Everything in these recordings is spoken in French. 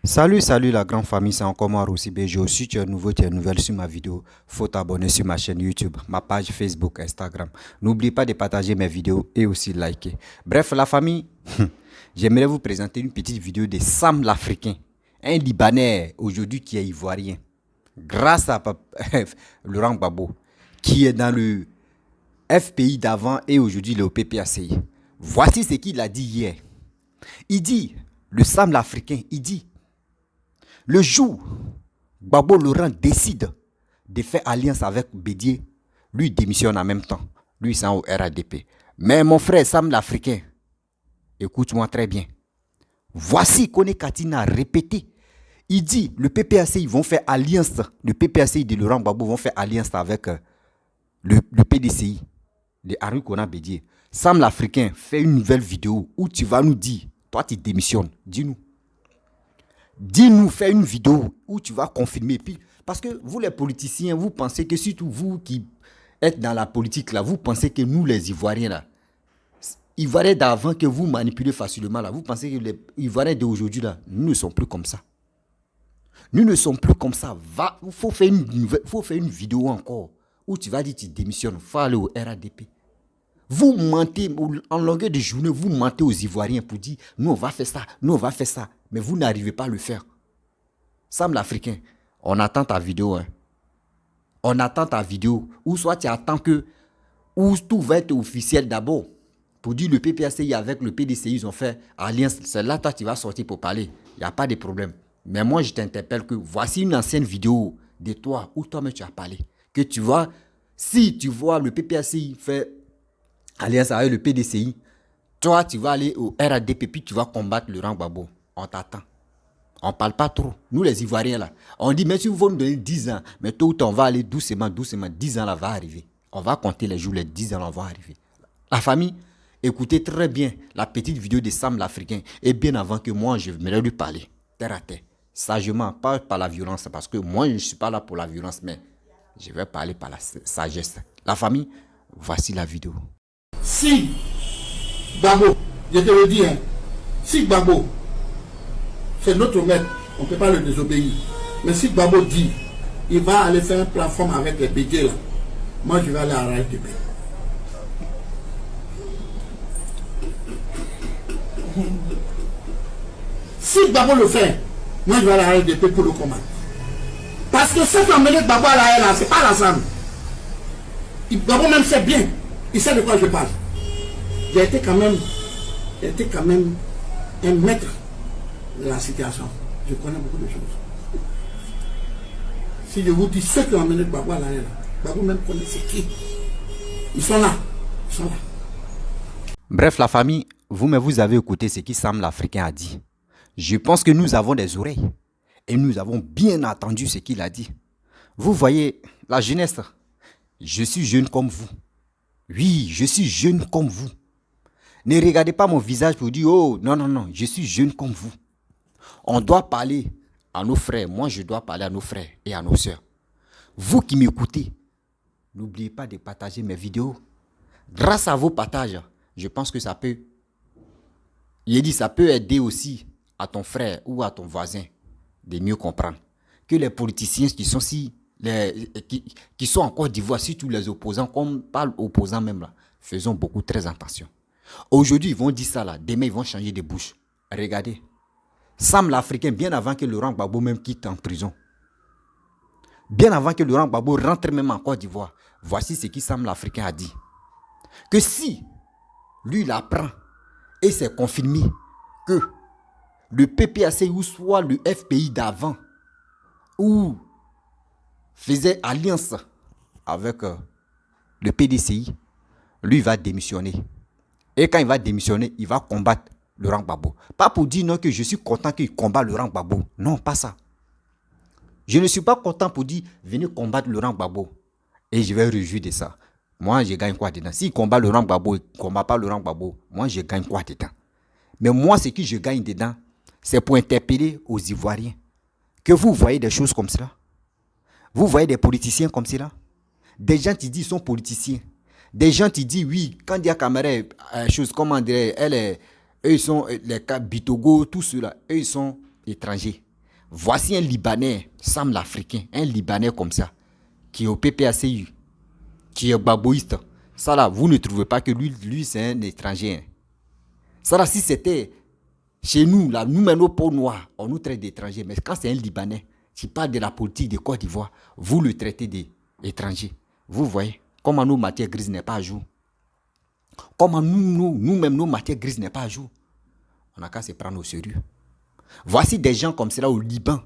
Salut la grande famille, c'est encore moi Rossi Bejo. Si tu es nouveau, tu es nouvelle sur ma vidéo, faut t'abonner sur ma chaîne YouTube, ma page Facebook, Instagram. N'oublie pas de partager mes vidéos et aussi liker. Bref, la famille, j'aimerais vous présenter une petite vidéo de Sam l'Africain, un Libanais aujourd'hui qui est ivoirien, grâce à Laurent Gbagbo, qui est dans le FPI d'avant et aujourd'hui le PPACI. Voici ce qu'il a dit hier. Il dit, le Sam l'Africain, il dit, le jour où Gbagbo Laurent décide de faire alliance avec Bédié, lui démissionne en même temps. Lui, c'est au RADP. Mais mon frère Sam l'Africain, écoute-moi très bien. Voici Kone Katina a répété. Il dit, le PPACI, ils vont faire alliance. Le PPACI de Laurent Gbagbo vont faire alliance avec le PDCI de Henri Konan Bédié. Sam l'Africain fait une nouvelle vidéo où tu vas nous dire, toi tu démissionnes, dis-nous. Dis-nous, fais une vidéo où tu vas confirmer. Puis, parce que vous les politiciens, vous pensez que surtout vous qui êtes dans la politique là, vous pensez que nous les Ivoiriens là, Ivoiriens d'avant que vous manipulez facilement là, vous pensez que les Ivoiriens d'aujourd'hui là, nous ne sommes plus comme ça. Nous ne sommes plus comme ça. Il faut faire une vidéo encore où tu vas dire tu démissionnes, il faut aller au RADP. Vous mentez, en longueur de journée, vous mentez aux Ivoiriens pour dire, nous on va faire ça, nous on va faire ça. Mais vous n'arrivez pas à le faire. Sam l'Africain, on attend ta vidéo. Hein. On attend ta vidéo. Ou soit tu attends que, ou tout va être officiel d'abord. Pour dire le PPACI avec le PDCI, ils ont fait alliance. C'est là toi tu vas sortir pour parler. Il n'y a pas de problème. Mais moi je t'interpelle que voici une ancienne vidéo de toi où toi-même tu as parlé. Que tu vois, si tu vois le PPACI faire alliance avec le PDCI, toi, tu vas aller au RADP puis tu vas combattre Laurent Gbagbo. On t'attend. On ne parle pas trop. Nous, les Ivoiriens, là, on dit, mais si vous nous donner 10 ans, mais tôt ou tard, on va aller doucement, 10 ans, là, va arriver. On va compter les jours, les 10 ans, là, va arriver. La famille, écoutez très bien la petite vidéo de Sam l'Africain. Et bien avant que moi, je voudrais lui parler, terre à terre, sagement, pas par la violence, parce que moi, je ne suis pas là pour la violence, mais je vais parler par la sagesse. La famille, voici la vidéo. Si Gbagbo, je te le dis, hein, si Gbagbo, c'est notre maître, on ne peut pas le désobéir. Mais si Gbagbo dit, il va aller faire une plateforme avec les bédiers là, moi je vais aller à RADP. Si Gbagbo le fait, moi je vais aller à RADP pour le combat. Parce que ceux qui ont mené Gbagbo à la haine là, c'est pas l'ensemble. Gbagbo même sait bien, il sait de quoi je parle. J'ai été quand même un maître de la situation. Je connais beaucoup de choses. Si je vous dis ceux qui ont amené Gbagbo à la haine, Gbagbo même connaît c'est qui. Ils sont là. Ils sont là. Bref, la famille, vous avez écouté ce qui Sam l'Africain a dit. Je pense que nous avons des oreilles. Et nous avons bien entendu ce qu'il a dit. Vous voyez, la jeunesse, je suis jeune comme vous. Oui, je suis jeune comme vous. Ne regardez pas mon visage pour dire, oh, non, je suis jeune comme vous. On doit parler à nos frères. Moi, je dois parler à nos frères et à nos sœurs. Vous qui m'écoutez, n'oubliez pas de partager mes vidéos. Grâce à vos partages, je pense que ça peut, ça peut aider aussi à ton frère ou à ton voisin de mieux comprendre. Que les politiciens qui sont qui sont en Côte d'Ivoire, surtout les opposants, comme pas opposants même là, faisons beaucoup très attention. Aujourd'hui, ils vont dire ça là, demain ils vont changer de bouche. Regardez, Sam l'Africain, bien avant que Laurent Gbagbo même quitte en prison, bien avant que Laurent Gbagbo rentre même en Côte d'Ivoire, voici ce que Sam l'Africain a dit. Que si lui il apprend et c'est confirmé que le PPACI ou soit le FPI d'avant ou faisait alliance avec le PDCI, lui va démissionner. Et quand il va démissionner, il va combattre Laurent Gbagbo. Pas pour dire non que je suis content qu'il combatte Laurent Gbagbo. Non, pas ça. Je ne suis pas content pour dire venez combattre Laurent Gbagbo. Et je vais réjouir de ça. Moi, je gagne quoi dedans? S'il combat Laurent Gbagbo, il ne combat pas Laurent Gbagbo, moi, je gagne quoi dedans? Mais moi, ce que je gagne dedans, c'est pour interpeller aux Ivoiriens. Que vous voyez des choses comme cela. Vous voyez des politiciens comme cela. Des gens qui disent qu'ils sont politiciens. Des gens qui disent oui, quand il y a caméra, chose, comment dire, eux ils sont les cas Bitogo, tout cela, eux ils sont étrangers. Voici un Libanais, Sam l'Africain, un Libanais comme ça, qui est au PPACU, qui est baboïste. Ça là, vous ne trouvez pas que lui c'est un étranger. Hein. Ça là, si c'était chez nous, là, nous, nos peaux noirs, on nous traite d'étrangers. Mais quand c'est un Libanais qui parle de la politique de Côte d'Ivoire, vous le traitez d'étranger. Vous voyez comment nos matières grises n'est pas à jour. Comment nous-mêmes, nos matières grises n'est pas à jour. On n'a qu'à se prendre au sérieux. Voici des gens comme cela au Liban.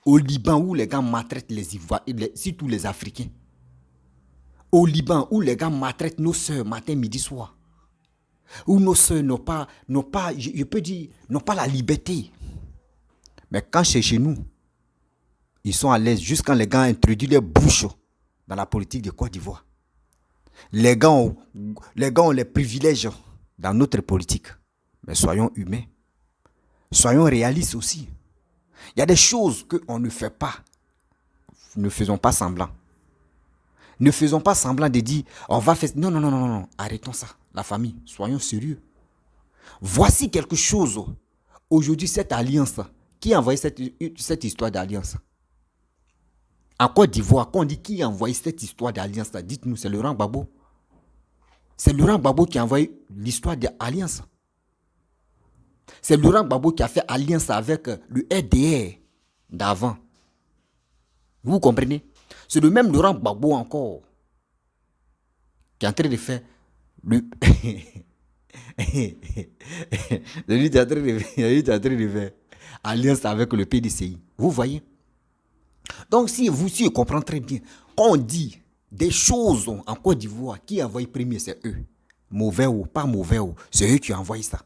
Au Liban où les gars maltraitent les Ivoiriens, surtout les Africains. Au Liban où les gars maltraitent nos soeurs matin, midi, soir. Où nos soeurs n'ont pas, je peux dire, n'ont pas la liberté. Mais quand c'est chez nous, ils sont à l'aise jusqu'à quand les gars introduisent les bouches dans la politique de Côte d'Ivoire. Les gars ont les privilèges dans notre politique. Mais soyons humains. Soyons réalistes aussi. Il y a des choses qu'on ne fait pas. Ne faisons pas semblant. Ne faisons pas semblant de dire, on va faire... Non. Arrêtons ça. La famille, soyons sérieux. Voici quelque chose. Aujourd'hui, cette alliance, qui a envoyé cette histoire d'alliance? En Côte d'Ivoire, quand on dit qui a envoyé cette histoire d'alliance, dites-nous, c'est Laurent Gbagbo. C'est Laurent Gbagbo qui a envoyé l'histoire d'alliance. C'est Laurent Gbagbo qui a fait alliance avec le RDR d'avant. Vous comprenez? C'est le même Laurent Gbagbo encore qui est en train de faire le... lui est en train de faire alliance avec le PDCI. Vous voyez? Donc si vous comprenez très bien, quand on dit des choses en Côte d'Ivoire, qui a envoyé premier, c'est eux. Mauvais ou pas mauvais, c'est eux qui ont envoyé ça.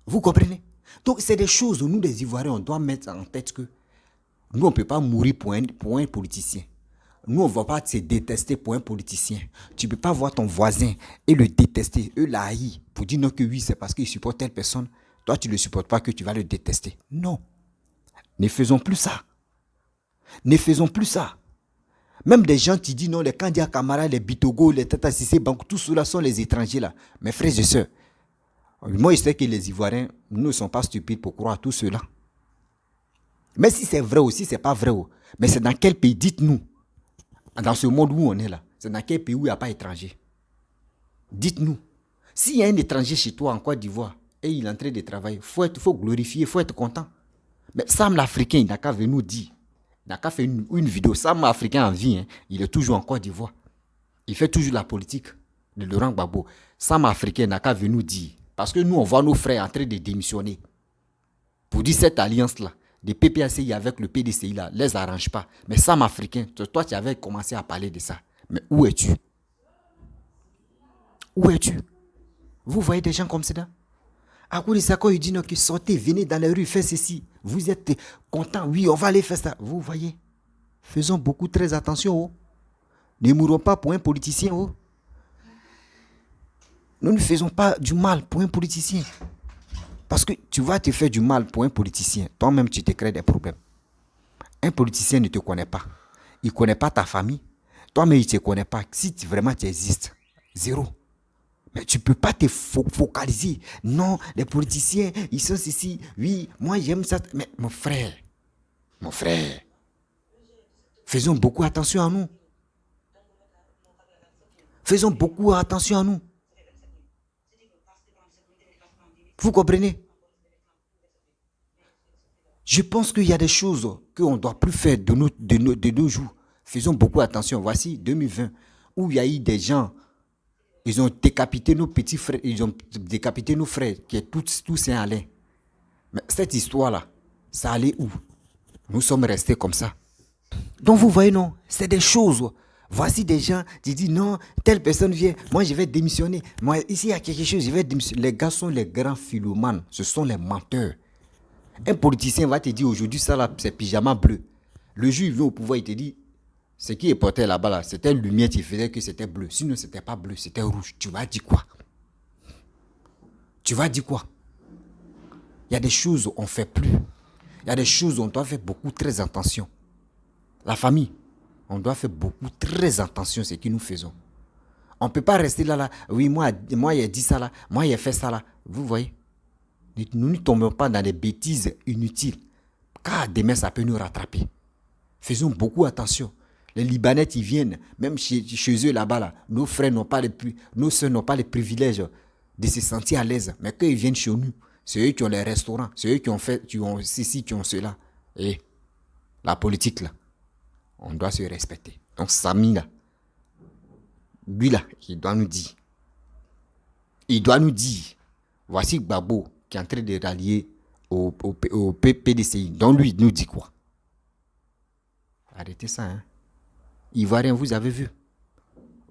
Vous comprenez? Donc c'est des choses où nous les Ivoiriens, on doit mettre en tête que nous on ne peut pas mourir pour un politicien. Nous on ne va pas se détester pour un politicien. Tu ne peux pas voir ton voisin et le détester, eux la haïr, pour dire non que oui, c'est parce qu'il supporte telle personne. Toi tu ne le supportes pas que tu vas le détester. Non. Ne faisons plus ça. Ne faisons plus ça. Même des gens qui disent non, les Kandia Kamara, les Bitogo, les Tata Sissé Bank, tous ceux-là sont les étrangers là. Mes frères et sœurs, moi je sais que les Ivoiriens ne sont pas stupides pour croire tout cela. Mais si c'est vrai ou si c'est pas vrai, mais c'est dans quel pays, dites-nous, dans ce monde où on est là, c'est dans quel pays où il n'y a pas d'étrangers? Dites-nous. S'il y a un étranger chez toi en Côte d'Ivoire et il est en train de travailler, il faut glorifier, il faut être content. Mais Sam l'Africain, il n'a qu'à venir nous dire. Il n'a qu'à faire une vidéo. Sam Africain en vie, hein, il est toujours en Côte d'Ivoire. Il fait toujours la politique de Laurent Gbagbo. Sam Africain n'a qu'à venir nous dire. Parce que nous, on voit nos frères en train de démissionner. Pour dire cette alliance-là, des PPACI avec le PDCI, là, ne les arrange pas. Mais Sam Africain, toi, tu avais commencé à parler de ça. Mais où es-tu? Où es-tu? Vous voyez des gens comme ça? À cause de ça, quand il dit non, que sortez, venez dans les rues, faites ceci. Vous êtes contents, oui, on va aller faire ça. Vous voyez, faisons beaucoup très attention. Oh. Ne mourons pas pour un politicien. Oh. Nous ne faisons pas du mal pour un politicien. Parce que tu vas te faire du mal pour un politicien. Toi-même, tu te crées des problèmes. Un politicien ne te connaît pas. Il ne connaît pas ta famille. Toi-même, il ne te connaît pas. Si vraiment tu existes, zéro. Mais tu ne peux pas te focaliser. Non, les politiciens, ils sont ici. Oui, moi j'aime ça. Mais mon frère, faisons beaucoup attention à nous. Faisons beaucoup attention à nous. Vous comprenez? Je pense qu'il y a des choses qu'on ne doit plus faire de nos jours. Faisons beaucoup attention. Voici 2020, où il y a eu des gens. Ils ont décapité nos petits frères, ils ont décapité nos frères, qui est tous Saint-Alain. Mais cette histoire-là, ça allait où? Nous sommes restés comme ça. Donc vous voyez, non, c'est des choses. Voici des gens qui disent non, telle personne vient, moi je vais démissionner. Moi, ici il y a quelque chose, je vais démissionner. Les gars sont les grands philomanes, ce sont les menteurs. Un politicien va te dire aujourd'hui, ça là, c'est pyjama bleu. Le jour il vient au pouvoir, il te dit, ce qui est porté là-bas, là, c'était une lumière qui faisait que c'était bleu. Sinon, ce n'était pas bleu, c'était rouge. Tu vas dire quoi? Tu vas dire quoi? Il y a des choses on ne fait plus. Il y a des choses où on doit faire beaucoup très attention. La famille, on doit faire beaucoup très attention à ce que nous faisons. On ne peut pas rester là. Oui, moi, il a dit ça là. Moi, il a fait ça là. Vous voyez? Nous ne tombons pas dans des bêtises inutiles. Car demain, ça peut nous rattraper. Faisons beaucoup attention. Les Libanais, ils viennent, même chez eux là-bas, là, nos frères n'ont pas nos soeurs n'ont pas les privilèges de se sentir à l'aise. Mais quand ils viennent chez nous, c'est eux qui ont les restaurants, c'est eux qui ont ceci, qui ont cela. Et la politique, là, on doit se respecter. Donc Sami, là, lui, là, il doit nous dire. Il doit nous dire, voici Gbagbo qui est en train de rallier au PDCI. Donc lui, il nous dit quoi? Arrêtez ça, hein. Ivoirien, vous avez vu.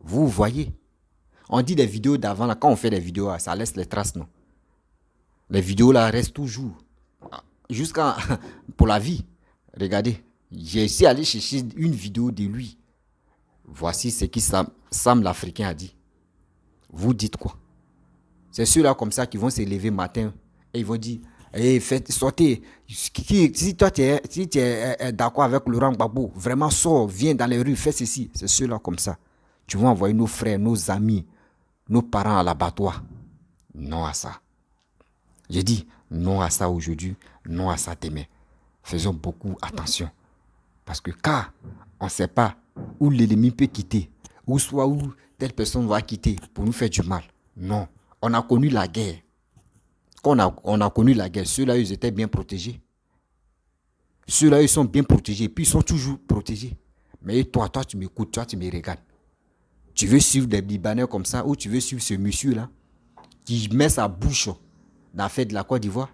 Vous voyez. On dit des vidéos d'avant, là, quand on fait des vidéos, ça laisse les traces, non? Les vidéos, là, restent toujours. Jusqu'à pour la vie. Regardez. J'ai essayé d'aller chercher une vidéo de lui. Voici ce que Sam l'Africain a dit. Vous dites quoi? C'est ceux-là comme ça qui vont se lever matin et ils vont dire, hey, sortez. Si toi tu es d'accord avec Laurent Gbagbo, vraiment sors, viens dans les rues, fais ceci. C'est ceux-là comme ça. Tu vas envoyer nos frères, nos amis, nos parents à l'abattoir. Non à ça. J'ai dit non à ça aujourd'hui, non à ça demain. Faisons beaucoup attention. Parce que car on ne sait pas où l'ennemi peut quitter, ou soit où telle personne va quitter pour nous faire du mal. Non. On a connu la guerre. Quand on a connu la guerre, ceux-là, ils étaient bien protégés. Ceux-là, ils sont bien protégés. Puis ils sont toujours protégés. Mais toi, tu m'écoutes, toi, tu me regardes. Tu veux suivre des Libanais comme ça, ou tu veux suivre ce monsieur-là qui met sa bouche dans l'affaire de la Côte d'Ivoire?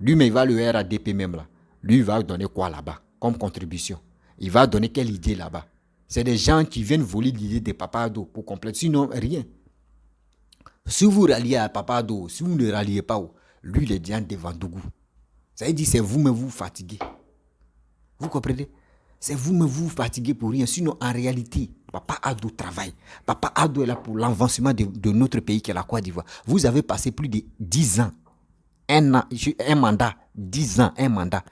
Lui, mais il va le RADP même là. Lui, il va donner quoi là-bas comme contribution? Il va donner quelle idée là-bas? C'est des gens qui viennent voler l'idée de Papa Ado pour compléter. Sinon, rien. Si vous ralliez à Papa Ado, si vous ne ralliez pas, lui, il est déjà devant Dougou. Ça veut dire c'est vous-même vous fatiguez. Vous comprenez? C'est vous-même vous fatiguez pour rien. Sinon, en réalité, Papa Ado travaille. Papa Ado est là pour l'avancement de notre pays qui est la Côte d'Ivoire. Vous avez passé plus de 10 ans. Un mandat. 10 ans, un mandat.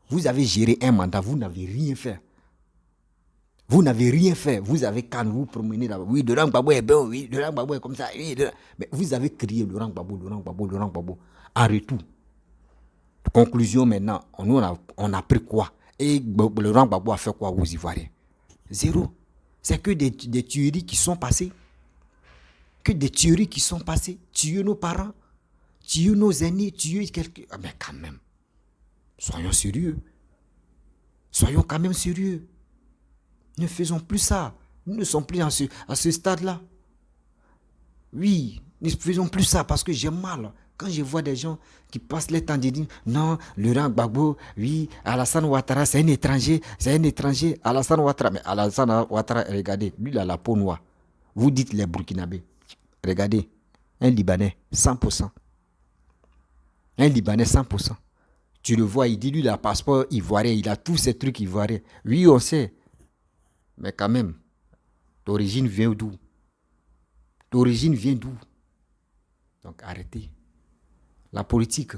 Vous avez géré un mandat. Vous n'avez rien fait. Vous n'avez rien fait. Vous avez quand vous promenez là-bas. Oui, Laurent Gbagbo est bien. Oui, Laurent Gbagbo est comme ça. Oui, mais vous avez crié Laurent Gbagbo, Laurent Gbagbo, Laurent Gbagbo. En retour. Conclusion maintenant. On a pris quoi? Et Laurent Gbagbo a fait quoi aux Ivoiriens? Zéro. C'est que des tueries qui sont passées. Que des tueries qui sont passées. Tuer nos parents. Tuer nos aînés. Tuer quelqu'un. Ah, mais quand même. Soyons sérieux. Soyons quand même sérieux. Ne faisons plus ça. Nous ne sommes plus à ce stade-là. Oui, ne faisons plus ça parce que j'ai mal. Quand je vois des gens qui passent le temps de dire non, Laurent Gbagbo, oui, Alassane Ouattara, c'est un étranger, Alassane Ouattara. Mais Alassane Ouattara, regardez, lui, il a la peau noire. Vous dites les Burkinabés. Regardez, un Libanais, 100%. Un Libanais, 100%. Tu le vois, il dit, lui, il a un passeport ivoirien, il a tous ces trucs ivoiriens. Oui, on sait. Mais quand même, l'origine vient d'où? L'origine vient d'où? Donc arrêtez. La politique,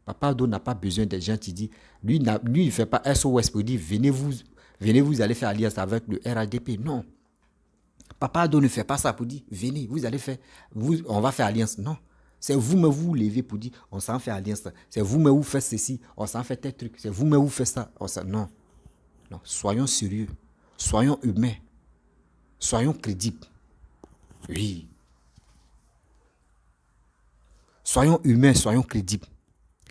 Papa Ado n'a pas besoin des gens qui disent, lui il ne fait pas SOS pour dire, venez vous allez faire alliance avec le RADP. Non. Papa Ado ne fait pas ça pour dire, venez, on va faire alliance. Non. C'est vous-même vous levez pour dire, on s'en fait alliance. C'est vous-même vous faites ceci, on s'en fait tel truc. C'est vous-même vous faites ça. Non. Non. Soyons sérieux. Soyons humains. Soyons crédibles. Oui. Soyons humains, soyons crédibles.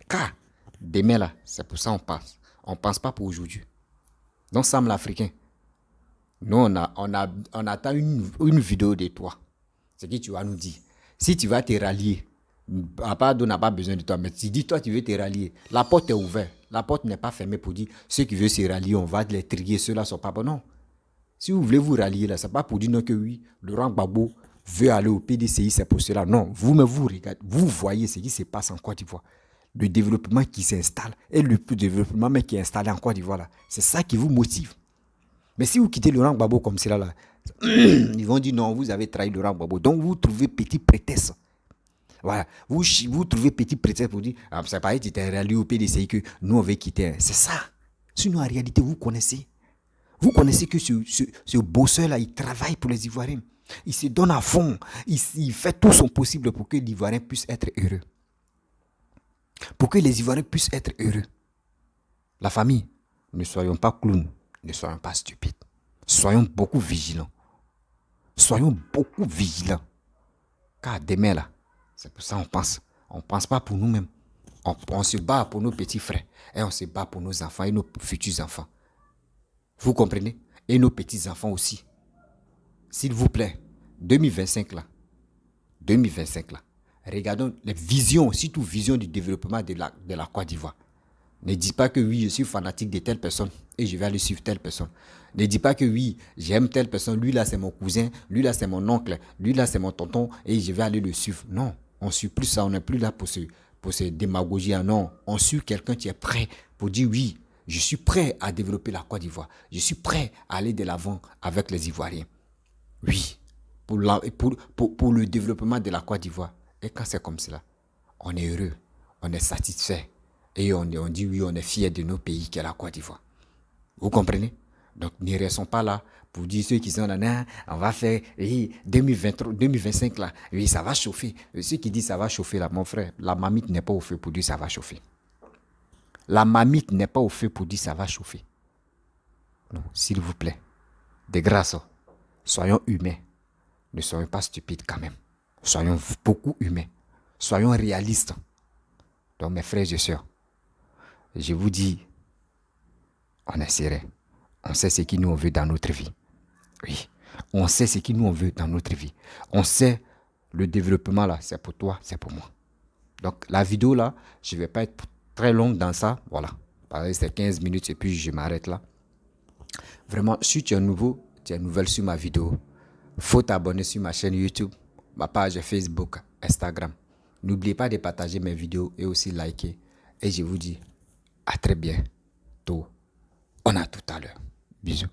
Car demain là, c'est pour ça qu'on passe. On ne pense pas pour aujourd'hui. Donc Sam l'Africain, nous on attend une vidéo de toi. Ce que tu vas nous dire. Si tu vas te rallier, Papa Ado n'a pas besoin de toi, mais si dis toi tu veux te rallier, la porte est ouverte. La porte n'est pas fermée pour dire ceux qui veulent se rallier, on va les trier, ceux-là sont pas bons. Non. Si vous voulez vous rallier là, ce n'est pas pour dire non que oui, Laurent Gbagbo veut aller au PDCI, c'est pour cela. Non, vous regardez, vous voyez ce qui se passe en Côte d'Ivoire. Le développement qui s'installe et le développement même qui est installé en Côte d'Ivoire là. C'est ça qui vous motive. Mais si vous quittez Laurent Gbagbo comme cela là, ils vont dire non, vous avez trahi Laurent Gbagbo. Donc vous trouvez petit prétexte. Voilà, vous trouvez petit prétexte pour dire ah, c'est pareil, tu t'es rallié au PDCI que nous on veut quitter. C'est ça. Sinon en réalité vous connaissez. Vous connaissez que ce bosseur-là, il travaille pour les Ivoiriens. Il se donne à fond. Il fait tout son possible pour que l'Ivoirien puisse être heureux. Pour que les Ivoiriens puissent être heureux. La famille, ne soyons pas clowns, ne soyons pas stupides. Soyons beaucoup vigilants. Soyons beaucoup vigilants. Car demain, là, c'est pour ça qu'on pense. On ne pense pas pour nous-mêmes. On se bat pour nos petits frères. Et on se bat pour nos enfants et nos futurs enfants. Vous comprenez? Et nos petits-enfants aussi. S'il vous plaît, 2025 là, regardons les visions, surtout visions du développement de la Côte d'Ivoire. Ne dis pas que oui, je suis fanatique de telle personne et je vais aller suivre telle personne. Ne dis pas que oui, j'aime telle personne, lui là c'est mon cousin, lui là c'est mon oncle, lui là c'est mon tonton et je vais aller le suivre. Non, on ne suit plus ça, on n'est plus là pour se démagogie. Non, on suit quelqu'un qui est prêt pour dire oui, je suis prêt à développer la Côte d'Ivoire. Je suis prêt à aller de l'avant avec les Ivoiriens. Oui, pour le développement de la Côte d'Ivoire. Et quand c'est comme cela, on est heureux, on est satisfait. Et on dit oui, on est fiers de nos pays qui est la Côte d'Ivoire. Vous comprenez? Donc, ne restons pas là pour dire ceux qui sont là, non, on va faire 2023, 2025 là, oui, ça va chauffer. Ceux qui disent ça va chauffer là, mon frère, la marmite n'est pas au feu pour dire ça va chauffer. La marmite n'est pas au feu pour dire ça va chauffer. Non, s'il vous plaît, de grâce, soyons humains. Ne soyons pas stupides quand même. Soyons beaucoup humains. Soyons réalistes. Donc, mes frères et sœurs, je vous dis, on est sérieux. On sait ce qu'il nous veut dans notre vie. Oui, on sait ce qu'il nous veut dans notre vie. On sait le développement là, c'est pour toi, c'est pour moi. Donc, la vidéo là, je ne vais pas être très longue dans ça. Voilà. Par exemple, c'est 15 minutes et puis je m'arrête là. Vraiment, si tu es nouveau, tu es nouvelle sur ma vidéo, faut t'abonner sur ma chaîne YouTube, ma page Facebook, Instagram. N'oubliez pas de partager mes vidéos et aussi liker. Et je vous dis à très bientôt. On a tout à l'heure. Bisous.